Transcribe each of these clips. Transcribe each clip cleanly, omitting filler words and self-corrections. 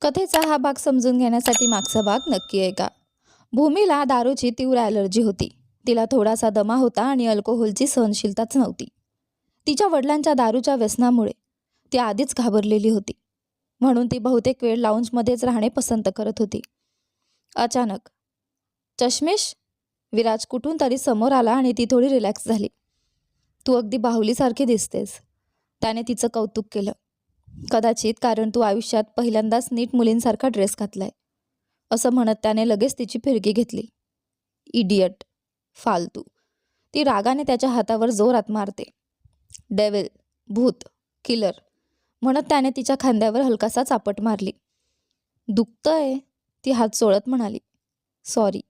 कथेचा हा भाग समजून घेण्यासाठी मागचा भाग नक्की ऐका. भूमीला दारूची तीव्र ॲलर्जी होती. तिला थोडासा दमा होता आणि अल्कोहोलची सहनशीलताच नव्हती. तिच्या वडिलांच्या दारूच्या व्यसनामुळे ती आधीच घाबरलेली होती. म्हणून ती बहुतेक वेळ लाऊंजमध्येच राहणे पसंत करत होती. अचानक चष्मेश, विराज कुठून तरी समोर आला आणि ती थोडी रिलॅक्स झाली. तू अगदी बाहुलीसारखी दिसतेस, त्याने तिचं कौतुक केलं. कदाचित कारण तू आयुष्यात पहिल्यांदाच नीट मुलींसारखा ड्रेस घातलाय, असं म्हणत त्याने लगेच तिची फिरकी घेतली. इडियट, फालतू, ती रागाने त्याच्या हातावर जोरात मारते. डेव्हिल, भूत, किलर, म्हणत त्याने तिच्या खांद्यावर हलकासा चापट मारली. दुखतंय, ती हात चोळत म्हणाली. सॉरी,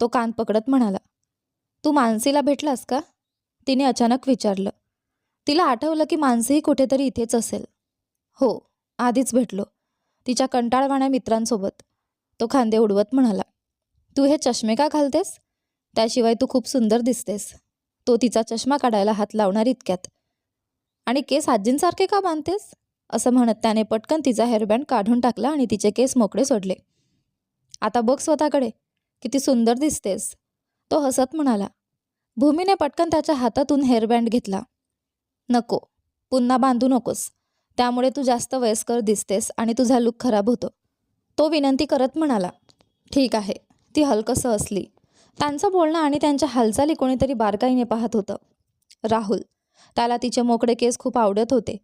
तो कान पकडत म्हणाला. तू मानसीला भेटलास का, तिने अचानक विचारलं. तिला आठवलं की मानसीही कुठेतरी इथेच असेल. हो, आधीच भेटलो, तिच्या कंटाळवाण्या मित्रांसोबत, तो खांदे उडवत म्हणाला. तू हे चष्मे का घालतेस, त्याशिवाय तू खूप सुंदर दिसतेस, तो तिचा चष्मा काढायला हात लावणार इतक्यात. आणि केस आजींसारखे का बांधतेस, असं म्हणत त्याने पटकन तिचा हेअरबँड काढून टाकला आणि तिचे केस मोकळे सोडले. आता बघ स्वतःकडे, किती सुंदर दिसतेस, तो हसत म्हणाला. भूमीने पटकन त्याच्या हातातून हेअरबँड घेतला. नको, पुन्हा बांधू नकोस, त्यामुळे तू जास्त वयस्कर दिसतेस आणि तुझा लुक खराब होतो, तो विनंती करत म्हणाला. ठीक आहे, ती हलकसं हसली. त्यांचं बोलणं आणि त्यांच्या हालचाली कोणीतरी बारकाईने पाहत होतं. राहुल, त्याला तिचे मोकळे केस खूप आवडत होते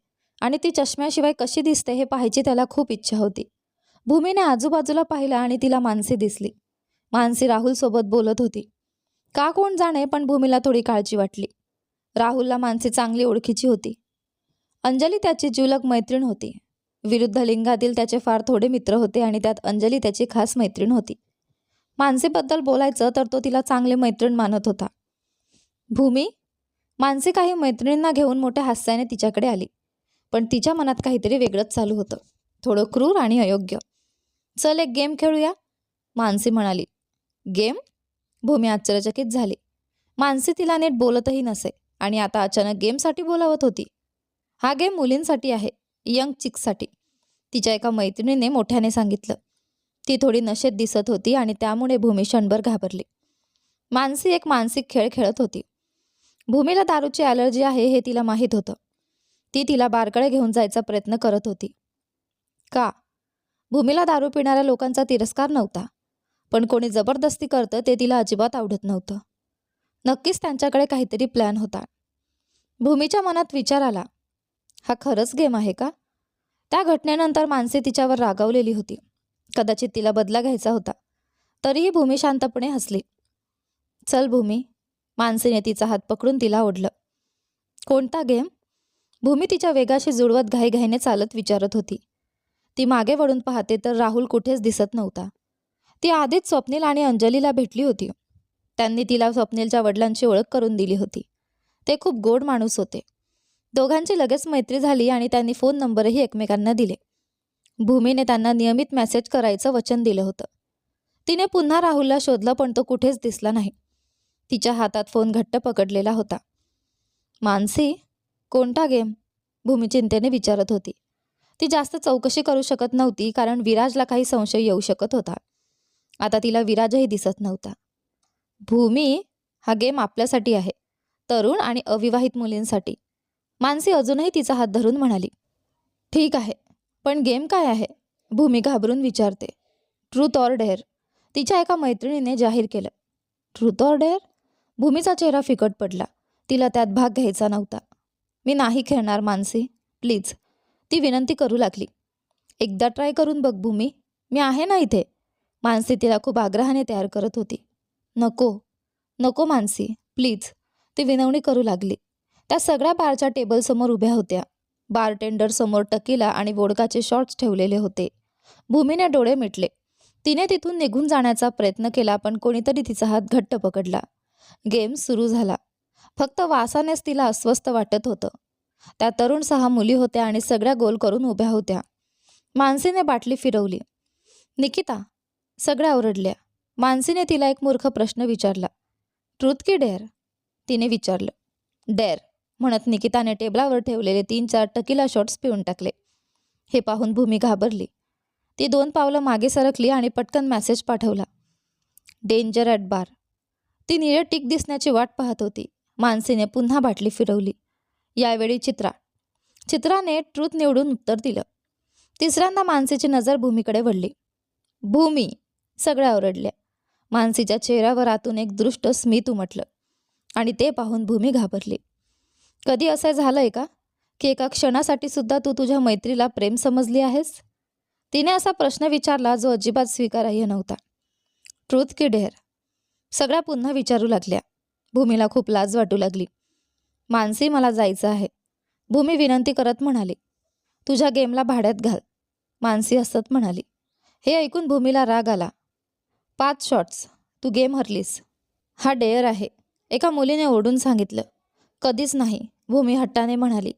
आणि ती चष्म्याशिवाय कशी दिसते हे पाहायची त्याला खूप इच्छा होती. भूमीने आजूबाजूला पाहिलं आणि तिला मानसी दिसली. मानसी राहुलसोबत बोलत होती. का कोण जाणे, पण भूमीला थोडी काळजी वाटली. राहुलला मानसी चांगली ओळखीची होती. अंजली त्याची जिवलग मैत्रीण होती. विरुद्ध लिंगातील त्याचे फार थोडे मित्र होते आणि त्यात अंजली त्याची खास मैत्रीण होती. मानसीबद्दल बोलायचं तर तो तिला चांगली मैत्रीण मानत होता. भूमी, मानसी काही मैत्रिणींना घेऊन मोठ्या हास्याने तिच्याकडे आली, पण तिच्या मनात काहीतरी वेगळंच चालू होतं, थोडं क्रूर आणि अयोग्य. चल, एक गेम खेळूया, मानसी म्हणाली. गेम? भूमी आश्चर्यचकित झाली. मानसी तिला नीट बोलतही नसे आणि आता अचानक गेमसाठी बोलावत होती. हा गेम मुलींसाठी आहे, यंग चिक्ससाठी, तिच्या एका मैत्रिणीने मोठ्याने सांगितलं. ती थोडी नशेत दिसत होती आणि त्यामुळे भूमी क्षणभर घाबरली. मानसी एक मानसिक खेळ खेळत होती. भूमीला दारूची ॲलर्जी आहे हे तिला माहीत होतं. ती तिला बारकडे घेऊन जायचा प्रयत्न करत होती. का? भूमीला दारू पिणाऱ्या लोकांचा तिरस्कार नव्हता, पण कोणी जबरदस्ती करतं ते तिला अजिबात आवडत नव्हतं. नक्कीच त्यांच्याकडे काहीतरी प्लॅन होता. भूमीच्या मनात विचार आला, हा खरंच गेम आहे का? त्या घटनेनंतर मानसी तिच्यावर रागावलेली होती. कदाचित तिला बदला घ्यायचा होता. तरीही भूमी शांतपणे हसली. चल भूमी, मानसीने तिचा हात पकडून तिला ओढलं. कोणता गेम? भूमी तिच्या वेगाशी जुळवत घाईघाईने चालत विचारत होती. ती मागे वळून पाहते तर राहुल कुठेच दिसत नव्हता. ती आधीच स्वप्नील आणि अंजलीला भेटली होती. त्यांनी तिला स्वप्नीलच्या वडिलांची ओळख करून दिली होती. ते खूप गोड माणूस होते. दोघांची लगेच मैत्री झाली आणि त्यांनी फोन नंबरही एकमेकांना दिले. भूमीने त्यांना नियमित मेसेज करायचं वचन दिलं होतं. तिने पुन्हा राहुलला शोधलं, पण तो कुठेच दिसला नाही. तिच्या हातात फोन घट्ट पकडलेला होता. मानसी, कोणता गेम? भूमी चिंतेने विचारत होती. ती जास्त चौकशी करू शकत नव्हती, कारण विराजला काही संशय येऊ शकत होता. आता तिला विराजही दिसत नव्हता. भूमी, हा गेम आपल्यासाठी आहे, तरुण आणि अविवाहित मुलींसाठी, मानसी अजूनही तिचा हात धरून म्हणाली. ठीक आहे, पण गेम काय आहे? भूमी घाबरून विचारते. ट्रूथ ऑर डेअर, तिच्या एका मैत्रिणीने जाहीर केलं. Truth or dare? भूमीचा चेहरा फिकट पडला. तिला त्यात भाग घ्यायचा नव्हता. मी नाही खेळणार मानसी, प्लीज, ती विनंती करू लागली. एकदा ट्राय करून बघ भूमी, मी आहे ना इथे, मानसी तिला खूप आग्रहाने तयार करत होती. नको नको मानसी, प्लीज, ती विनवणी करू लागली. त्या सगळ्या बारच्या टेबलसमोर उभ्या होत्या. बारटेंडर समोर टकीला आणि वोडकाचे शॉट्स ठेवलेले होते. भूमीने डोळे मिटले. तिने तिथून निघून जाण्याचा प्रयत्न केला, पण कोणीतरी तिचा हात घट्ट पकडला. गेम सुरू झाला. फक्त वासानेच तिला अस्वस्थ वाटत होतं. त्या तरुण 6 मुली होत्या आणि सगळ्या गोल करून उभ्या होत्या. मानसीने बाटली फिरवली. निकिता, सगळ्या ओरडल्या. मानसीने तिला एक मूर्ख प्रश्न विचारला. ट्रूथ की डेअर, तिने विचारलं. डेअर, म्हणत निकिताने टेबलावर ठेवलेले 3-4 टकीला शॉट्स पिऊन टाकले. हे पाहून भूमी घाबरली. ती 2 पावलं मागे सरकली आणि पटकन मेसेज पाठवला, डेंजर ॲट बार. ती निळे टिक दिसण्याची वाट पाहत होती. मानसीने पुन्हा बाटली फिरवली. यावेळी चित्राने ट्रूथ निवडून उत्तर दिलं. तिसऱ्यांदा मानसीची नजर भूमीकडे वळली. भूमी, सगळ्या ओरडल्या. मानसीच्या चेहऱ्यावर आतून एक दृष्ट स्मित उमटलं आणि ते पाहून भूमी घाबरली. कधी असं झालंय का की एका क्षणासाठी सुद्धा तू तुझ्या मैत्रीला प्रेम समजली आहेस? तिने असा प्रश्न विचारला जो अजिबात स्वीकारार्ह नव्हता. ट्रूथ की डेअर? सगळ्या पुन्हा विचारू लागल्या. भूमीला खूप लाज वाटू लागली. मानसी, मला जायचं आहे, भूमी विनंती करत म्हणाली. तुझ्या गेमला भाड्यात घाल, मानसी हसत म्हणाली. हे ऐकून भूमीला राग आला. 5 शॉट्स, तू गेम हरलीस. हा डेअर आहे, एका मुलीने ओरडून सांगितलं. कधीच नाही, भूमी हट्टाने म्हणाली.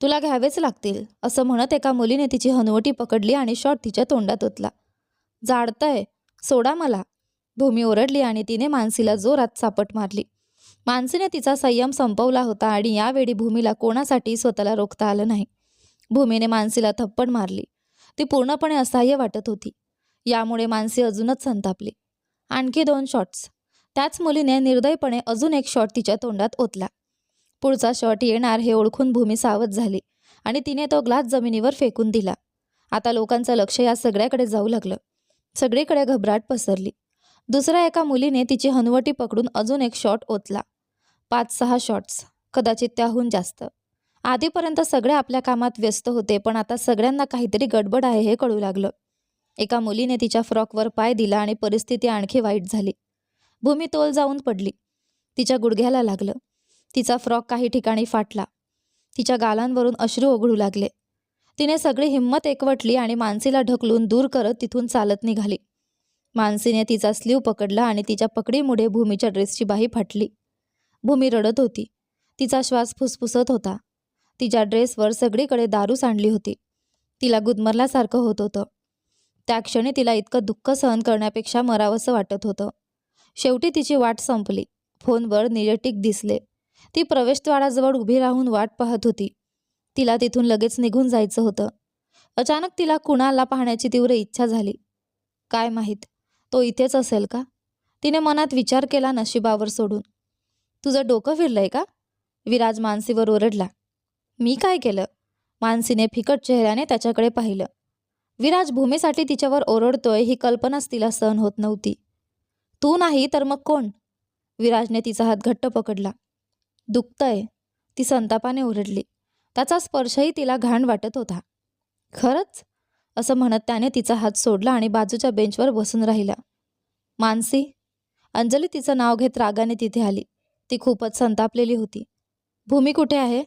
तुला घ्यावेच लागतील, असं म्हणत एका मुलीने तिची हनुवटी पकडली आणि शॉट तिच्या तोंडात ओतला. जाडतंय, सोडा मला, भूमी ओरडली आणि तिने मानसीला जोरात चापट मारली. मानसीने तिचा संयम संपवला होता आणि यावेळी भूमीला कोणासाठी स्वतःला रोखता आलं नाही. भूमीने मानसीला थप्पड मारली. ती पूर्णपणे असहाय्य वाटत होती. यामुळे मानसी अजूनच संतापली. आणखी 2 शॉट्स. त्याच मुलीने निर्दयपणे अजून एक शॉट तिच्या तोंडात ओतला. पुढचा शॉट येणार हे ओळखून भूमी सावध झाली आणि तिने तो ग्लास जमिनीवर फेकून दिला. आता लोकांचं लक्ष या सगळ्याकडे जाऊ लागलं. सगळीकडे घबराट पसरली. दुसऱ्या एका मुलीने तिची हनुवटी पकडून अजून एक शॉट ओतला. 5-6 शॉट्स, कदाचित त्याहून जास्त. आधीपर्यंत सगळे आपल्या कामात व्यस्त होते, पण आता सगळ्यांना काहीतरी गडबड आहे हे कळू लागलं. एका मुलीने तिच्या फ्रॉकवर पाय दिला आणि परिस्थिती आणखी वाईट झाली. भूमी तोल जाऊन पडली. तिच्या गुडघ्याला लागलं. तिचा फ्रॉक काही ठिकाणी फाटला. तिच्या गालांवरून अश्रू ओघळू लागले. तिने सगळी हिंमत एकवटली आणि मानसीला ढकलून दूर करत तिथून चालत निघाली. मानसीने तिचा स्लीव पकडला आणि तिच्या पकडीमुळे भूमीच्या ड्रेसची बाही फाटली. भूमी रडत होती. तिचा श्वास फुसफुसत होता. तिच्या ड्रेसवर सगळीकडे दारू सांडली होती. तिला गुदमरल्यासारखं होत होतं. त्या क्षणी तिला इतकं दुःख सहन करण्यापेक्षा मरावंसं वाटत होतं. शेवटी तिची वाट संपली. फोनवर निळे टिक दिसले. ती प्रवेशद्वाराजवळ उभी राहून वाट पाहत होती. तिला तिथून लगेच निघून जायचं होतं. अचानक तिला कुणाला पाहण्याची तीव्र इच्छा झाली. काय माहीत, तो इथेच असेल का? तिने मनात विचार केला, नशिबावर सोडून. तुझं डोकं फिरलंय का? विराज मानसीवर ओरडला. मी काय केलं? मानसीने फिकट चेहऱ्याने त्याच्याकडे पाहिलं. विराज भूमीसाठी तिच्यावर ओरडतोय ही कल्पनाच तिला सहन होत नव्हती. तू नाही तर मग कोण? विराजने तिचा हात घट्ट पकडला. दुखतंय, ती संतापाने ओरडली. त्याचा स्पर्शही तिला घाण वाटत होता. खरंच? असं म्हणत त्याने तिचा हात सोडला आणि बाजूच्या बेंचवर बसून राहिला. मानसी, अंजली तिचं नाव घेत रागाने तिथे आली. ती खूपच संतापलेली होती. भूमी कुठे आहे?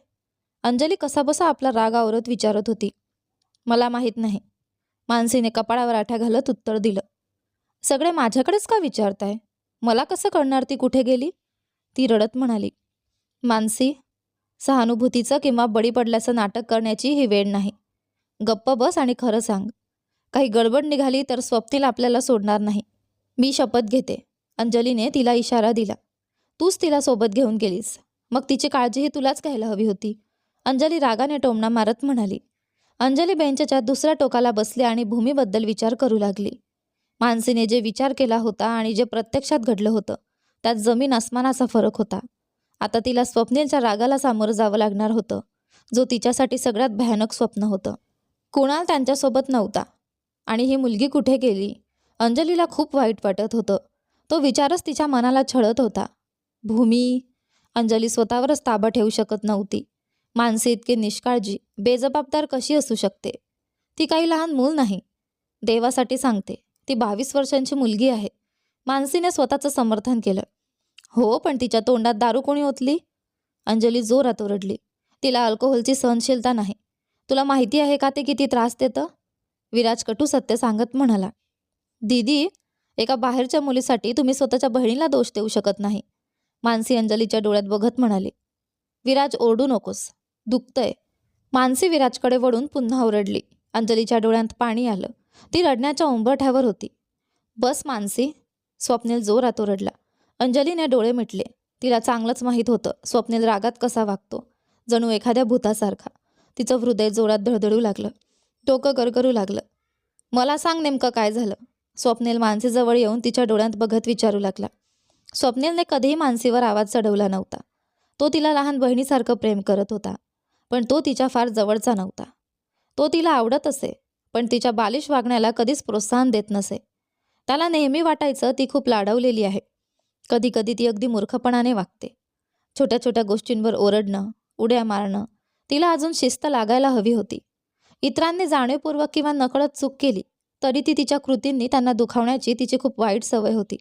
अंजली कसाबसा आपला राग आवरत विचारत होती. मला माहीत नाही, मानसीने कपाळावर आठ्या घालत उत्तर दिलं. सगळे माझ्याकडेच का विचारताय? मला कसं कळणार ती कुठे गेली? ती रडत म्हणाली. मानसी, सहानुभूतीचं किंवा बळी पडल्याचं नाटक करण्याची ही वेळ नाही. गप्प बस आणि खरं सांग. काही गडबड निघाली तर स्वप्नील आपल्याला सोडणार नाही. मी शपथ घेते. अंजलीने तिला इशारा दिला. तूच तिला सोबत घेऊन गेलीस, मग तिची काळजीही तुलाच घ्यायला हवी होती. अंजली रागाने टोमणा मारत म्हणाली. अंजली बेंचच्या दुसऱ्या टोकाला बसली आणि भूमीबद्दल विचार करू लागली. मानसीने जे विचार केला होता आणि जे प्रत्यक्षात घडलं होतं त्यात जमीन आसमानाचा फरक होता. आता तिला स्वप्नीलच्या रागाला सामोरं जावं लागणार होतं, जो तिच्यासाठी सगळ्यात भयानक स्वप्न होतं. कुणाल त्यांच्यासोबत नव्हता आणि ही मुलगी कुठे गेली? अंजलीला खूप वाईट वाटत होतं. तो विचारच तिच्या मनाला छळत होता. भूमी, अंजली स्वतःवरच ताबा ठेवू शकत नव्हती. मानसी इतकी निष्काळजी, बेजबाबदार कशी असू शकते? ती काही लहान मूल नाही. देवासाठी सांगते, ती 22 वर्षांची मुलगी आहे. मानसीने स्वतःचं समर्थन केलं. हो, पण तिच्या तोंडात दारू कोणी ओतली? अंजली जोरात ओरडली. तिला अल्कोहोलची सहनशीलता नाही. तुला माहिती आहे का ते किती त्रास देतं? विराज कटू सत्य सांगत म्हणाला. दीदी, एका बाहेरच्या मुलीसाठी तुम्ही स्वतःच्या बहिणीला दोष देऊ शकत नाही, मानसी अंजलीच्या डोळ्यात बघत म्हणाली. विराज, ओरडू नकोस, दुखतंय. मानसी विराजकडे वळून पुन्हा ओरडली. अंजलीच्या डोळ्यात पाणी आलं. ती रडण्याच्या उंबरठ्यावर होती. बस मानसी, स्वप्नील जोरात ओरडला. अंजलीने डोळे मिटले. तिला चांगलंच माहीत होतं स्वप्नील रागात कसा वागतो, जणू एखाद्या भूतासारखा. तिचं हृदय जोरात धडधडू लागलं. डोकं गरगरू लागलं. मला सांग नेमकं काय झालं. स्वप्नील मानसीजवळ येऊन तिच्या डोळ्यात बघत विचारू लागला. स्वप्नीलने कधीही मानसीवर आवाज चढवला नव्हता. तो तिला लहान बहिणीसारखं प्रेम करत होता, पण तो तिच्या फार जवळचा नव्हता. तो तिला आवडत असे, पण तिच्या बालिश वागण्याला कधीच प्रोत्साहन देत नसे. त्याला नेहमी वाटायचं ती खूप लाडवलेली आहे. कधी कधी ती अगदी मूर्खपणाने वागते. छोट्या छोट्या गोष्टींवर ओरडणं, उड्या मारणं, तिला अजून शिस्त लागायला हवी होती. इतरांनी जाणीवपूर्वक किंवा नकळत चूक केली तरी ती तिच्या कृतींनी त्यांना दुखावण्याची तिची खूप वाईट सवय होती.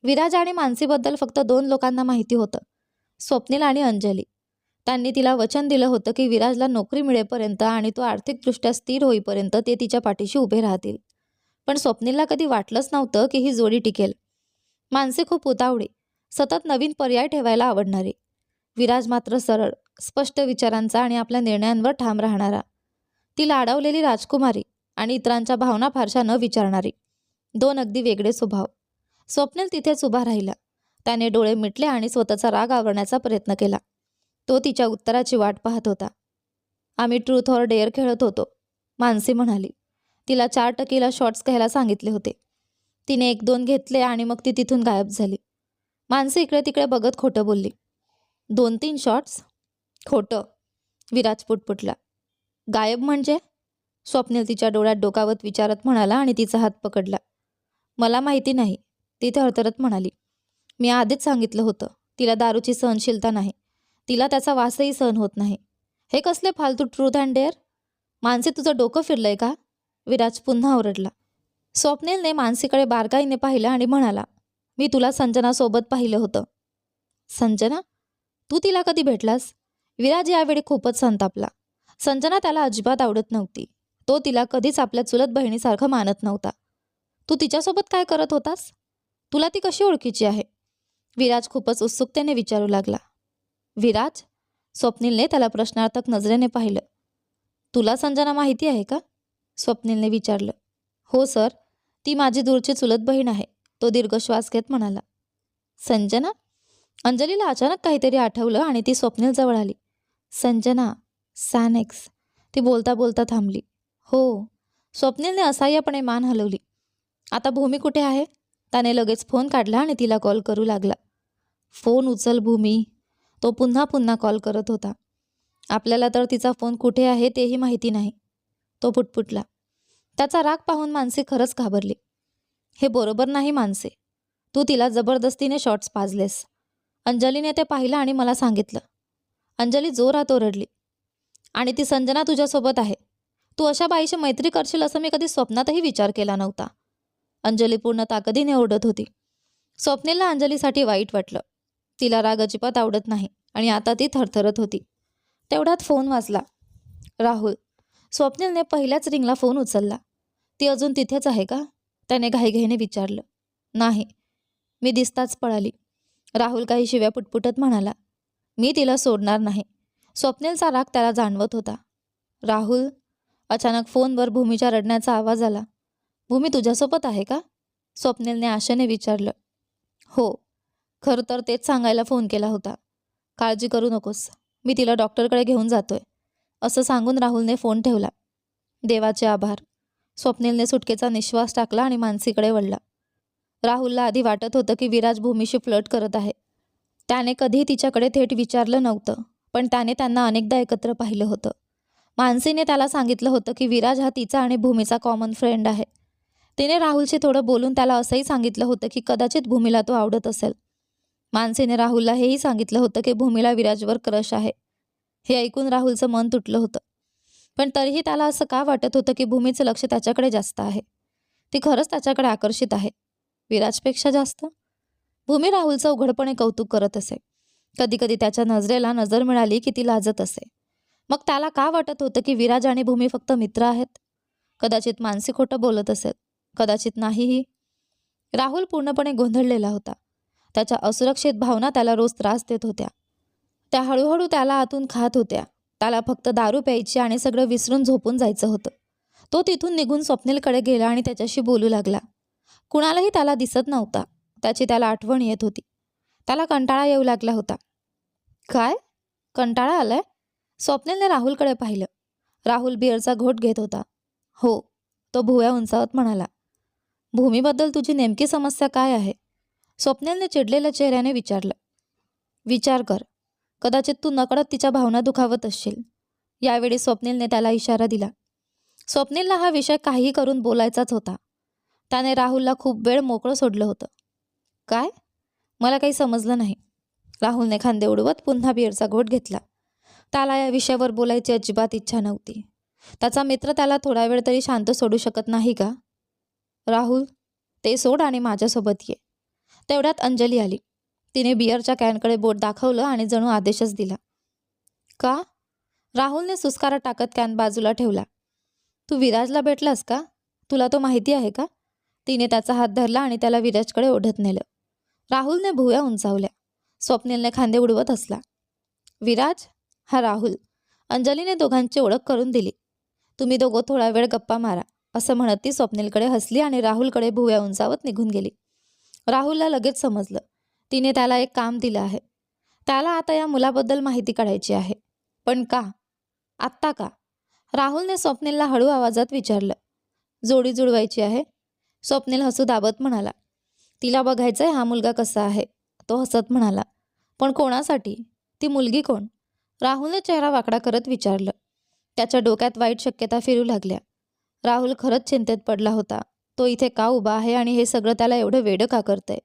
विराज आणि मानसीबद्दल फक्त 2 लोकांना माहिती होतं, स्वप्नील आणि अंजली. त्यांनी तिला वचन दिलं होतं की विराजला नोकरी मिळेपर्यंत आणि तो आर्थिकदृष्ट्या स्थिर होईपर्यंत ते तिच्या पाठीशी उभे राहतील. पण स्वप्नीलला कधी वाटलंच नव्हतं की ही जोडी टिकेल. मानसी खूप उतावळी, सतत नवीन पर्याय ठेवायला आवडणारी. विराज मात्र सरळ, स्पष्ट विचारांचा आणि आपल्या निर्णयांवर ठाम राहणारा. ती लाडावलेली राजकुमारी आणि इतरांच्या भावना फारशा न विचारणारी. 2 अगदी वेगळे स्वभाव. स्वप्नील तिथेच उभा राहिला. त्याने डोळे मिटले आणि स्वतःचा राग आवरण्याचा प्रयत्न केला. तो तिच्या उत्तराची वाट पाहत होता. आम्ही ट्रूथ ऑर डेअर खेळत होतो, मानसी म्हणाली. तिला 4 टकीला शॉट्स घ्यायला सांगितले होते. तिने 1-2 घेतले आणि मग ती तिथून गायब झाली. मानसी इकडे तिकडे बघत खोटं बोलली. 2-3 शॉट्स? खोटं, विराज पुटपुटला. गायब म्हणजे? स्वप्नील तिच्या डोळ्यात डोकावत विचारत म्हणाला आणि तिचा हात पकडला. मला माहिती नाही, ती थरथरत म्हणाली. मी आधीच सांगितलं होतं, तिला दारूची सहनशीलता नाही. तिला त्याचा वासही सहन होत नाही. हे कसले फालतू ट्रूथ अँड डेअर? मानसी तुझं डोकं फिरलंय का? विराज पुन्हा ओरडला. स्वप्नीलने मानसीकडे बारकाईने पाहिलं आणि म्हणाला, मी तुला संजनासोबत पाहिलं होतं. संजना? तू तिला कधी भेटलास? विराज यावेळी खूपच संतापला. संजना त्याला अजिबात आवडत नव्हती. तो तिला कधीच आपल्या चुलत बहिणीसारखं मानत नव्हता. तू तिच्यासोबत काय करत होतास? तुला ती कशी ओळखीची आहे? विराज खूपच उत्सुकतेने विचारू लागला. विराज? स्वप्नीलने त्याला प्रश्नार्थक नजरेने पाहिलं. तुला संजना माहिती आहे का? स्वप्नीलने विचारलं. हो सर, ती माझी दूरची चुलत बहीण आहे, तो दीर्घ श्वास घेत म्हणाला. संजना? अंजलीला अचानक काहीतरी आठवलं आणि ती स्वप्नीलजवळ आली. संजना, सॅनेक्स, ती बोलता बोलता थांबली. हो. स्वप्नीलने असहाय्यपणे मान हलवली. आता भूमी कुठे आहे? त्याने लगेच फोन काढला आणि तिला कॉल करू लागला. फोन उचल भूमी, तो पुन्हा पुन्हा कॉल करत होता. आपल्याला तर तिचा फोन कुठे आहे तेही माहिती नाही, तो पुटपुटला. त्याचा राग पाहून मानसी खरंच घाबरली. हे बरोबर नाही मानसी, तू तिला जबरदस्तीने शॉट्स पाजलेस. अंजलीने ते पाहिलं आणि मला सांगितलं. अंजली जोरात ओरडली. आणि ती संजना तुझ्यासोबत आहे. तू अशा बाईशी मैत्री करशील असं मी कधी स्वप्नातही विचार केला नव्हता. अंजली पूर्ण ताकदीने ओरडत होती. स्वप्नीलला अंजलीसाठी वाईट वाटलं. तिला राग अजिबात आवडत नाही आणि आता ती थरथरत होती. तेवढ्यात फोन वाजला. राहुल. स्वप्नीलने पहिल्याच रिंगला फोन उचलला. ती अजून तिथेच आहे का? त्याने घाईघाईने विचारलं. नाही, मी दिसताच पळाली. राहुल काही शिव्या पुटपुटत म्हणाला. मी तिला सोडणार नाही. स्वप्नीलचा राग त्याला जाणवत होता. राहुल. अचानक फोनवर भूमीच्या रडण्याचा आवाज आला. भूमी तुझ्यासोबत आहे का? स्वप्नीलने आशेने विचारलं. हो, खरं तर तेच सांगायला फोन केला होता. काळजी करू नकोस, मी तिला डॉक्टरकडे घेऊन जातोय, असं सांगून राहुलने फोन ठेवला. देवाचे आभार. स्वप्नीलने सुटकेचा निश्वास टाकला आणि मानसीकडे वळला. राहुलला आधी वाटत होतं की विराज भूमीशी फ्लर्ट करत आहे. त्याने कधीही तिच्याकडे थेट विचारलं नव्हतं, पण त्याने त्यांना अनेकदा एकत्र पाहिलं होतं. मानसीने त्याला सांगितलं होतं की विराज हा तिचा आणि भूमीचा कॉमन फ्रेंड आहे. तिने राहुलशी थोडं बोलून त्याला असंही सांगितलं होतं की कदाचित भूमीला तो आवडत असेल. मानसीने राहुलला हेही सांगितलं होतं की भूमीला विराजवर क्रश आहे. हे ऐकून राहुलचं मन तुटलं होतं. पण तरीही त्याला असं का वाटत होतं की भूमीचं लक्ष त्याच्याकडे जास्त आहे. ती खरंच त्याच्याकडे आकर्षित आहे, विराजपेक्षा जास्त. भूमी राहुलचं उघडपणे कौतुक करत असे. कधी कधी त्याच्या नजरेला नजर मिळाली की ती लाजत असे. मग त्याला का वाटत होतं की विराज आणि भूमी फक्त मित्र आहेत? कदाचित मानसी खोटं बोलत असेल, कदाचित नाहीही. राहुल पूर्णपणे गोंधळलेला होता. त्याच्या असुरक्षित भावना त्याला रोज त्रास देत होत्या. त्या हळूहळू त्याला आतून खात होत्या. त्याला फक्त दारू प्यायची आणि सगळं विसरून झोपून जायचं होतं. तो तिथून निघून स्वप्नीलकडे गेला आणि त्याच्याशी बोलू लागला. कुणालाही त्याला दिसत नव्हता. त्याची त्याला आठवण येत होती. त्याला कंटाळा येऊ लागला होता. काय? कंटाळा आलाय? स्वप्नीलने राहुलकडे पाहिलं. राहुल बिअरचा घोट घेत होता. हो, तो भुवया उंचावत म्हणाला. भूमीबद्दल तुझी नेमकी समस्या काय आहे? स्वप्नीलने चिडलेल्या चेहऱ्याने विचारलं. विचार कर. कदाचित तू नकळत तिच्या भावना दुखावत असशील. यावेळी स्वप्नीलने त्याला इशारा दिला. स्वप्नीलला हा विषय काहीही करून बोलायचाच होता. त्याने राहुलला खूप वेळ मोकळं सोडलं होतं. काय? मला काही समजलं नाही. राहुलने खांदे उडवत पुन्हा बिअरचा घोट घेतला. त्याला या विषयावर बोलायची अजिबात इच्छा नव्हती. त्याचा मित्र त्याला थोडा वेळ तरी शांत सोडू शकत नाही का? राहुल, ते सोड आणि माझ्यासोबत ये. तेवढ्यात अंजली आली. तिने बिअरच्या कॅनकडे बोट दाखवलं आणि जणू आदेशच दिला. का? राहुलने सुस्कारा टाकत कॅन बाजूला ठेवला. तू विराजला भेटलास का? तुला तो माहिती आहे का? तिने त्याचा हात धरला आणि त्याला विराजकडे ओढत नेलं. राहुलने भुवया उंचावल्या. स्वप्नीलने खांदे उडवत हसला. विराज, हा राहुल. अंजलीने दोघांची ओळख करून दिली. तुम्ही दोघं थोडा वेळ गप्पा मारा, असं म्हणत ती स्वप्नीलकडे हसली आणि राहुलकडे भुवया उंचावत निघून गेली. राहुलला लगेच समजलं. तिने त्याला एक काम दिलं आहे. त्याला आता या मुलाबद्दल माहिती काढायची आहे. पण का? आत्ता का? राहुलने स्वप्नीलला हळू आवाजात विचारलं. जोडी जुळवायची आहे. स्वप्नील हसू दाबत म्हणाला. तिला बघायचंय हा मुलगा कसा आहे. तो हसत म्हणाला. पण कोणासाठी? ती मुलगी कोण? राहुलने चेहरा वाकडा करत विचारलं. त्याच्या डोक्यात वाईट शक्यता फिरू लागल्या. राहुल खरंच चिंतेत पडला होता. तो इथे का उभा आहे आणि हे सगळं त्याला एवढं वेडं का करतंय?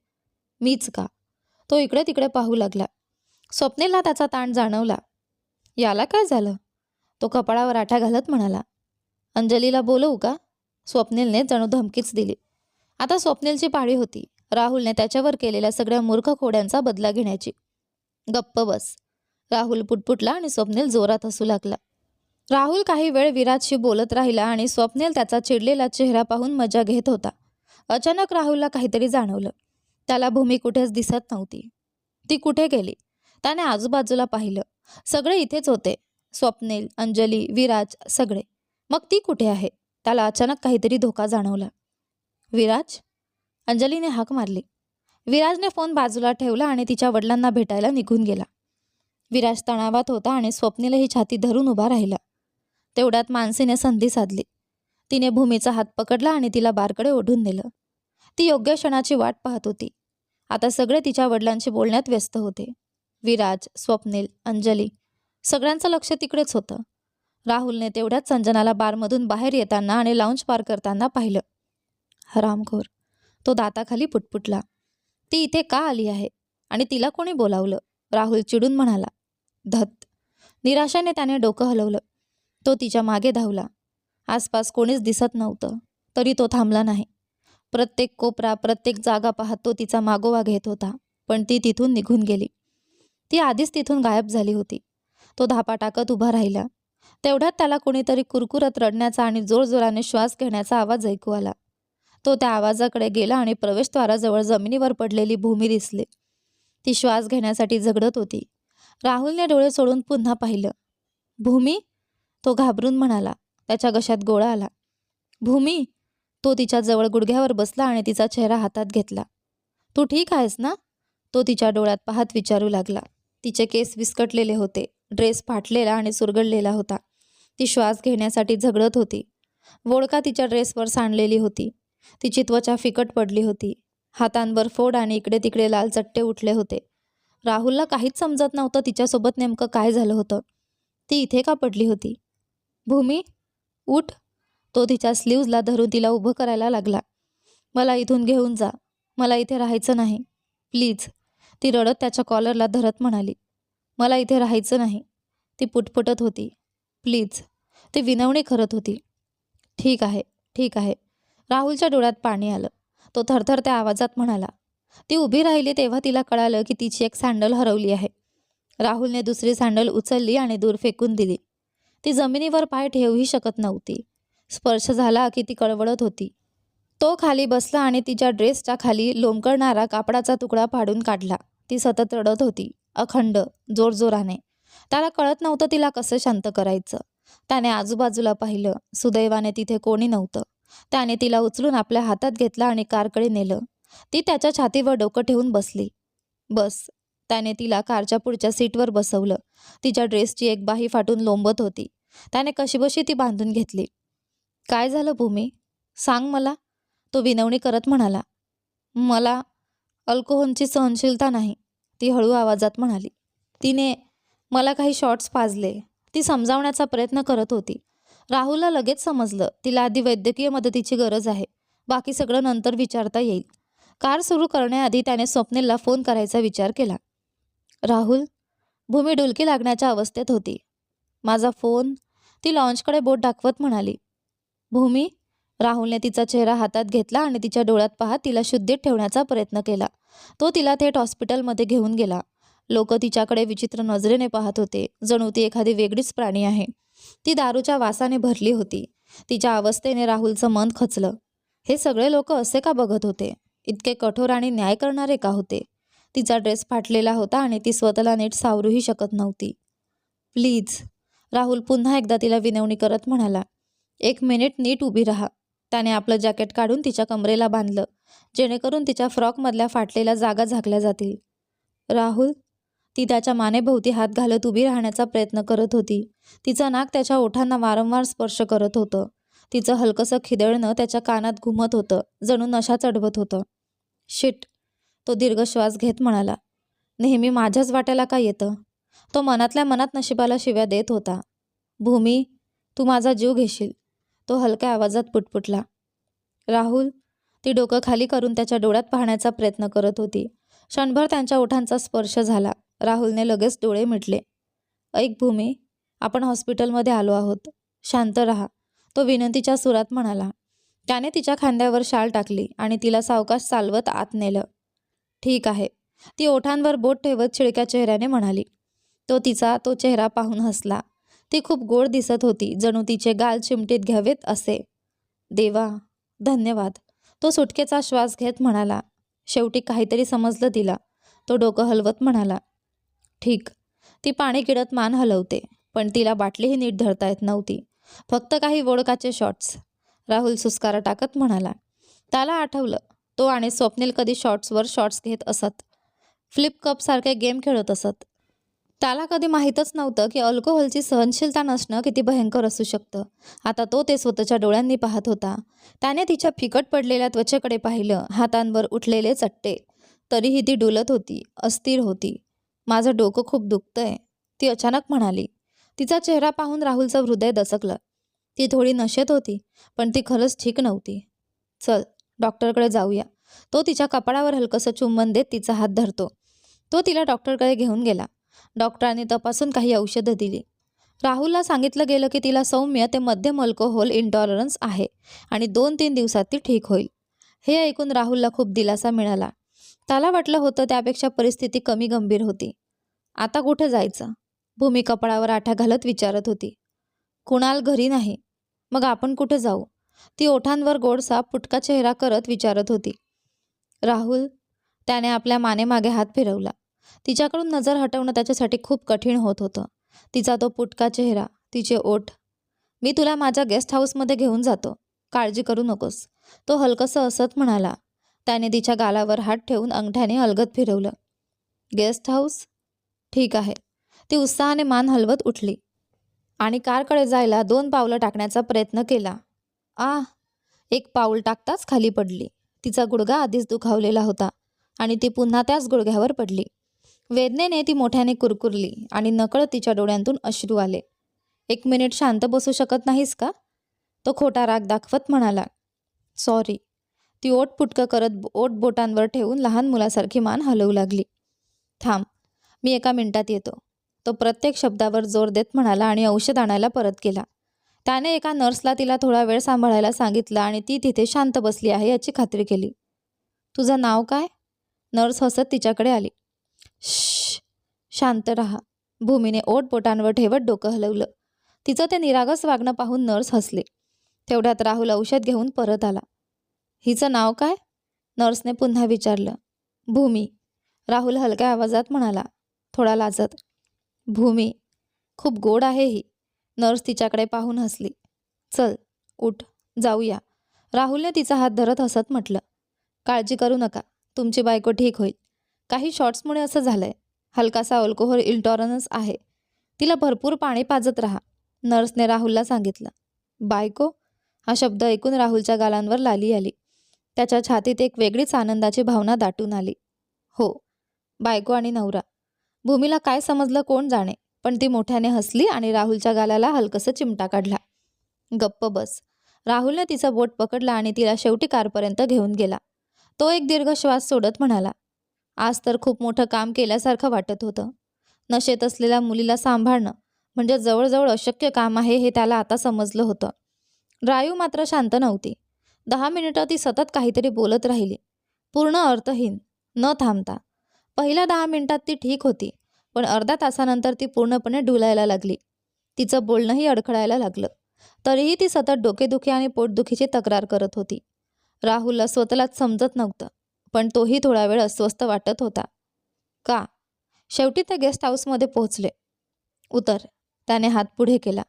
मीच का? तो इकडे तिकडे पाहू लागला. स्वप्नीलला त्याचा ताण जाणवला. याला काय झालं? तो कपाळावर आठा घालत म्हणाला. अंजलीला बोलवू का? स्वप्नीलने जणू धमकीच दिली. आता स्वप्नीलची पाळी होती. राहुलने त्याच्यावर केलेल्या सगळ्या मूर्ख खोड्यांचा बदला घेण्याची. गप्प बस. राहुल पुटपुटला आणि स्वप्नील जोरात हसू लागला. राहुल काही वेळ विराजशी बोलत राहिला आणि स्वप्नील त्याचा चिडलेला चेहरा पाहून मजा घेत होता. अचानक राहुलला काहीतरी जाणवलं. त्याला भूमी कुठेच दिसत नव्हती. ती कुठे गेली? त्याने आजूबाजूला पाहिलं. सगळे इथेच होते. स्वप्नील, अंजली, विराज, सगळे. मग ती कुठे आहे? त्याला अचानक काहीतरी धोका जाणवला. विराज? अंजलीने हाक मारली. विराजने फोन बाजूला ठेवला आणि तिच्या वडिलांना भेटायला निघून गेला. विराज तणावात होता आणि स्वप्नीलही छाती धरून उभा राहिला. तेवढ्यात मानसीने संधी साधली. तिने भूमीचा हात पकडला आणि तिला बारकडे ओढून नेलं. ती योग्य क्षणाची वाट पाहत होती. आता सगळे तिच्या वडिलांशी बोलण्यात व्यस्त होते. विराज, स्वप्नील, अंजली, सगळ्यांचं लक्ष तिकडेच होतं. राहुलने तेवढ्याच संजनाला बारमधून बाहेर येताना आणि लाऊंज पार करताना पाहिलं. हरामखोर, तो दाताखाली पुटपुटला. ती इथे का आली आहे आणि तिला कोणी बोलावलं? राहुल चिडून म्हणाला. धत. निराशाने त्याने डोकं हलवलं. तो तिच्या मागे धावला. आसपास कोणीच दिसत नव्हतं. तरी तो थांबला नाही. प्रत्येक कोपरा, प्रत्येक जागा पाहत तो तिचा मागोवा घेत होता. पण ती तिथून निघून गेली. ती आधीच तिथून गायब झाली होती. तो धापा टाकत उभा राहिला. तेवढ्यात त्याला कोणीतरी कुरकुरत रडण्याचा आणि जोरजोराने श्वास घेण्याचा आवाज ऐकू आला. तो त्या आवाजाकडे गेला आणि प्रवेशद्वाराजवळ जमिनीवर पडलेली भूमी दिसली. ती श्वास घेण्यासाठी झगडत होती. राहुलने डोळे सोडून पुन्हा पाहिलं. भूमी? तो घाबरून म्हणाला. त्याच्या घशात गोळा आला. भूमी? तो तिच्या जवळ गुडघ्यावर बसला आणि तिचा चेहरा हातात घेतला. तू ठीक आहेस ना? तो तिच्या डोळ्यात पाहत विचारू लागला. तिचे केस विस्कटलेले होते. ड्रेस फाटलेला आणि सुरगडलेला होता. ती श्वास घेण्यासाठी झगडत होती. वोडका तिच्या ड्रेसवर सांडलेली होती. तिची त्वचा फिकट पडली होती. हातांवर फोड आणि इकडे तिकडे लाल चट्टे उठले होते. राहुलला काहीच समजत नव्हतं तिच्यासोबत नेमकं काय झालं होतं. ती इथे का पडली होती? भूमी, उठ. तो तिच्या स्लीव्जला धरून तिला उभं करायला लागला. मला इथून घेऊन जा. मला इथे राहायचं नाही. प्लीज. ती रडत त्याच्या कॉलरला धरत म्हणाली. मला इथे राहायचं नाही. ती पुटपुटत होती. प्लीज. ती विनवणी करत होती. ठीक आहे, ठीक आहे. राहुलच्या डोळ्यात पाणी आलं. तो थरथरत्या आवाजात म्हणाला. ती उभी राहिली तेव्हा तिला कळालं की तिची एक सँडल हरवली आहे. राहुलने दुसरी सँडल उचलली आणि दूर फेकून दिली. ती जमिनीवर पाय ठेवूही शकत नव्हती. स्पर्श झाला की ती कळवळत होती. तो खाली बसला आणि तिच्या ड्रेसच्या खाली लोंबकळणारा कापडाचा तुकडा फाडून काढला. ती सतत रडत होती. अखंड, जोरजोराने. त्याला कळत नव्हतं तिला कसं शांत करायचं. त्याने आजूबाजूला पाहिलं. सुदैवाने तिथे कोणी नव्हतं. त्याने तिला उचलून आपल्या हातात घेतलं आणि कारकडे नेलं. ती त्याच्या छातीवर डोकं ठेवून बसली. बस. त्याने तिला कारच्या पुढच्या सीटवर बसवलं. तिच्या ड्रेसची एक बाही फाटून लोंबत होती. त्याने कशीबशी ती बांधून घेतली. काय झालं भूमी? सांग मला, तो विनवणी करत म्हणाला. मला अल्कोहोलची सहनशीलता नाही, ती हळू आवाजात म्हणाली. तिने मला काही शॉट्स पाजले. ती समजावण्याचा प्रयत्न करत होती. राहुलला लगेच समजलं तिला आधी वैद्यकीय मदतीची गरज आहे. बाकी सगळं नंतर विचारता येईल. कार सुरू करण्याआधी त्याने स्वप्नीलला फोन करायचा विचार केला. राहुल, भूमी डुलकी लागण्याच्या अवस्थेत होती. माझा फोन, ती लॉन्चकडे बोट दाखवत म्हणाली. भूमी, राहुलने तिचा चेहरा हातात घेतला आणि तिच्या डोळ्यात पाहत तिला शुद्धीत ठेवण्याचा प्रयत्न केला. तो तिला थेट हॉस्पिटलमध्ये घेऊन गेला. लोक तिच्याकडे विचित्र नजरेने पाहत होते, जणू ती एखादी वेगळीच प्राणी आहे. ती दारूच्या वासाने भरली होती. तिच्या अवस्थेने राहुलचं मन खचलं. हे सगळे लोक असे का बघत होते? इतके कठोर आणि न्याय करणारे का होते? तिचा ड्रेस फाटलेला होता आणि ती स्वतःला नीट सावरूही शकत नव्हती. प्लीज, राहुल पुन्हा एकदा तिला विनवणी करत म्हणाला. 1 मिनिट नीट उभी राहा. त्याने आपलं जॅकेट काढून तिच्या कमरेला बांधलं, जेणेकरून तिच्या फ्रॉकमधल्या फाटलेल्या जागा झाकल्या जातील. राहुल, ती त्याच्या मानेभोवती हात घालत उभी राहण्याचा प्रयत्न करत होती. तिचं नाक त्याच्या ओठांना वारंवार स्पर्श करत होतं. तिचं हलकंसं खिदळणं त्याच्या कानात घुमत होतं, जणू नशा चढवत होतं. शिट, तो दीर्घ श्वास घेत म्हणाला. नेहमी माझ्याच वाट्याला का येतं? तो मनातल्या मनात नशिबाला शिव्या देत होता. भूमी, तू माझा जीव घेशील, तो हलक्या आवाजात पुटपुटला. राहुल, ती डोकं खाली करून त्याच्या डोळ्यात पाहण्याचा प्रयत्न करत होती. क्षणभर त्यांच्या ओठांचा स्पर्श झाला. राहुलने लगेच डोळे मिटले. ऐक भूमी, आपण हॉस्पिटलमध्ये आलो आहोत. शांत राहा, तो विनंतीच्या सुरात म्हणाला. त्याने तिच्या खांद्यावर शाल टाकली आणि तिला सावकाश चालवत आत नेलं. ठीक आहे, ती ओठांवर बोट ठेवत चिडक्या चेहऱ्याने म्हणाली. तो चेहरा पाहून हसला. ती खूप गोड दिसत होती, जणू तिचे गाल चिमटीत घ्यावेत असे. देवा, धन्यवाद, तो सुटकेचा श्वास घेत म्हणाला. शेवटी काहीतरी समजलं तिला. तो डोकं हलवत म्हणाला. ठीक. ती पाणी गिळत मान हलवते, पण तिला बाटलीही नीट धरता येत नव्हती. फक्त काही वोडकाचे शॉट्स, राहुल सुस्कारा टाकत म्हणाला. त्याला आठवलं, तो आणि स्वप्नील कधी शॉट्सवर शॉट्स घेत असत. फ्लिप कपसारखे गेम खेळत असत. त्याला कधी माहीतच नव्हतं की अल्कोहोलची सहनशीलता नसणं किती भयंकर असू शकतं. आता तो ते स्वतःच्या डोळ्यांनी पाहत होता. त्याने तिच्या फिकट पडलेल्या त्वचेकडे पाहिलं, हातांवर उठलेले चट्टे. तरीही ती डुलत होती, अस्थिर होती. माझं डोकं खूप दुखतंय, ती अचानक म्हणाली. तिचा चेहरा पाहून राहुलचं हृदय दचकलं. ती थोडी नशेत होती, पण ती खरंच ठीक नव्हती. चल, डॉक्टरकडे जाऊया. तो तिच्या कपाळावर हलकंसं चुंबन देत तिचा हात धरतो. तो तिला डॉक्टरकडे घेऊन गेला. डॉक्टरांनी तपासून काही औषधं दिली. राहुलला सांगितलं गेलं की तिला सौम्य ते मध्यम अल्कोहोल इंटॉलरन्स आहे आणि 2-3 दिवसात ती ठीक होईल. हे ऐकून राहुलला खूप दिलासा मिळाला. त्याला वाटलं होतं त्यापेक्षा परिस्थिती कमी गंभीर होती. आता कुठं जायचं? भूमी कपाळावर आठ्या घालत विचारत होती. कुणाल घरी नाही. मग आपण कुठं जाऊ? ती ओठांवर गोडसा पुटका चेहरा करत विचारत होती. राहुल, त्याने आपल्या मानेमागे हात फिरवला. तिच्याकडून नजर हटवणं त्याच्यासाठी खूप कठीण होत होतं. तिचा तो पुटका चेहरा, तिचे ओठ. मी तुला माझ्या गेस्ट हाऊसमध्ये घेऊन जातो, काळजी करू नकोस, तो हलकंसं असत म्हणाला. त्याने तिच्या गालावर हात ठेवून अंगठ्याने अलगद फिरवलं. Guest house? ठीक आहे. ती उत्साहाने मान हलवत उठली आणि कारकडे जायला 2 पावलं टाकण्याचा प्रयत्न केला. एक पाऊल टाकताच खाली पडली. तिचा गुडघा आधीच दुखावलेला होता आणि ती पुन्हा त्याच गुडघ्यावर पडली. वेदनेने ती मोठ्याने कुरकुरली आणि नकळत तिच्या डोळ्यांतून अश्रू आले. 1 मिनिट शांत बसू शकत नाहीस का? तो खोटा राग दाखवत म्हणाला. सॉरी. ती ओठ पुटकं करत ओठ बोटांवर ठेवून लहान मुलासारखी मान हलवू लागली. थांब, मी 1 मिनिटात येतो, तो प्रत्येक शब्दावर जोर देत म्हणाला आणि औषध आणायला परत गेला. त्याने एका नर्सला तिला थोडा वेळ सांभाळायला सांगितलं आणि ती तिथे शांत बसली आहे याची खात्री केली. तुझं नाव काय? नर्स हसत तिच्याकडे आली. श्श, शांत राहा, भूमीने ओठ बोटांवर ठेवत डोकं हलवलं. तिचं ते निरागस वागणं पाहून नर्स हसली. तेवढ्यात राहुल औषध घेऊन परत आला. हिचं नाव काय? नर्सने पुन्हा विचारलं. भूमी, राहुल हलक्या आवाजात म्हणाला, थोडा लाजत. भूमी, खूप गोड आहे ही. नर्स तिच्याकडे पाहून हसली. चल, उठ, जाऊया, राहुलने तिचा हात धरत हसत म्हटलं. काळजी करू नका, तुमची बायको ठीक होईल. काही शॉट्समुळे असं झालंय. हलकासा अल्कोहोल इंटॉलरन्स आहे. तिला भरपूर पाणी पाजत राहा, नर्सने राहुलला सांगितलं. बायको? हा शब्द ऐकून राहुलच्या गालांवर लाली आली. त्याच्या छातीत एक वेगळीच आनंदाची भावना दाटून आली. हो, बायको आणि नवरा. भूमीला काय समजलं कोण जाणे, पण ती मोठ्याने हसली आणि राहुलच्या गालाला हलकसं चिमटा काढला. गप्प बस. राहुलने तिचं बोट पकडला आणि तिला शेवटी कारपर्यंत घेऊन गेला. तो एक दीर्घ श्वास सोडत म्हणाला, आज तर खूप मोठं काम केल्यासारखं वाटत होतं. नशेत असलेल्या मुलीला सांभाळणं म्हणजे जवळजवळ अशक्य काम आहे हे त्याला आता समजलं होतं. रायू मात्र शांत नव्हती. 10 मिनिटं ती सतत काहीतरी बोलत राहिली, पूर्ण अर्थहीन, न थांबता. पहिल्या 10 मिनिटात ती ठीक होती, पण अर्ध्या तासानंतर ती पूर्णपणे डुलायला लागली. तिचं बोलणंही अडखळायला लागलं. तरीही ती सतत डोकेदुखी आणि पोटदुखीची तक्रार करत होती. राहुलला स्वतःलाच समजत नव्हतं, पण तोही थोडा वेळ अस्वस्थ वाटत होता. का? शेवटी ते गेस्ट हाऊसमध्ये पोहोचले. उतर. त्याने हात पुढे केला.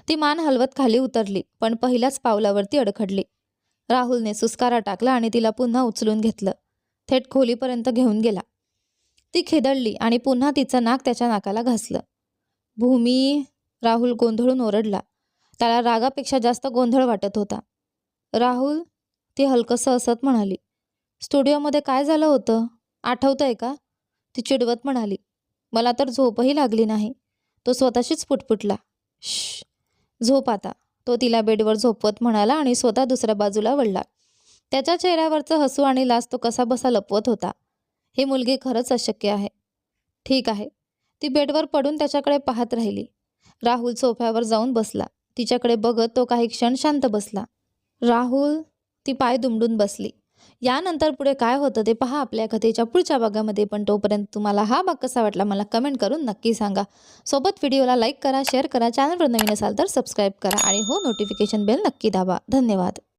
ती मान हलवत खाली उतरली, पण पहिल्याच पावलावरती अडखडली. राहुलने सुस्कारा टाकला आणि तिला पुन्हा उचलून घेतलं. थेट खोलीपर्यंत घेऊन गेला. ती खिदळली आणि पुन्हा तिचं नाक त्याच्या नाकाला घासलं. भूमी. राहुल गोंधळून ओरडला. त्याला रागापेक्षा जास्त गोंधळ वाटत होता. राहुल. ती हलकसं हसत म्हणाली. स्टुडिओमध्ये काय झालं होतं आठवतंय का? ती चिडवत म्हणाली. मला तर झोपही लागली नाही. तो स्वतःशीच पुटपुटला. श्श, झोप आता. तो तिला बेडवर झोपवत म्हणाला आणि स्वतः दुसऱ्या बाजूला वळला. त्याच्या चेहऱ्यावरचं हसू आणि लाज तो कसाबसा लपवत होता. ही मुलगी खरंच अशक्य आहे. ठीक आहे. ती बेडवर पडून त्याच्याकडे पाहत राहिली. राहुल सोफ्यावर जाऊन बसला. तिच्याकडे बघत तो काही क्षण शांत बसला. राहुल. ती पाय दुमडून बसली. यानंतर पुढे काय होतं ते पहा आपल्या कथेच्या पुढच्या भागामध्ये. पण तोपर्यंत तुम्हाला हा भाग कसा वाटला मला कमेंट करून नक्की सांगा. सोबत व्हिडिओला लाईक करा, शेअर करा, चॅनलवर नवीन असाल तर सबस्क्राईब करा आणि हो नोटिफिकेशन बेल नक्की दाबा. धन्यवाद.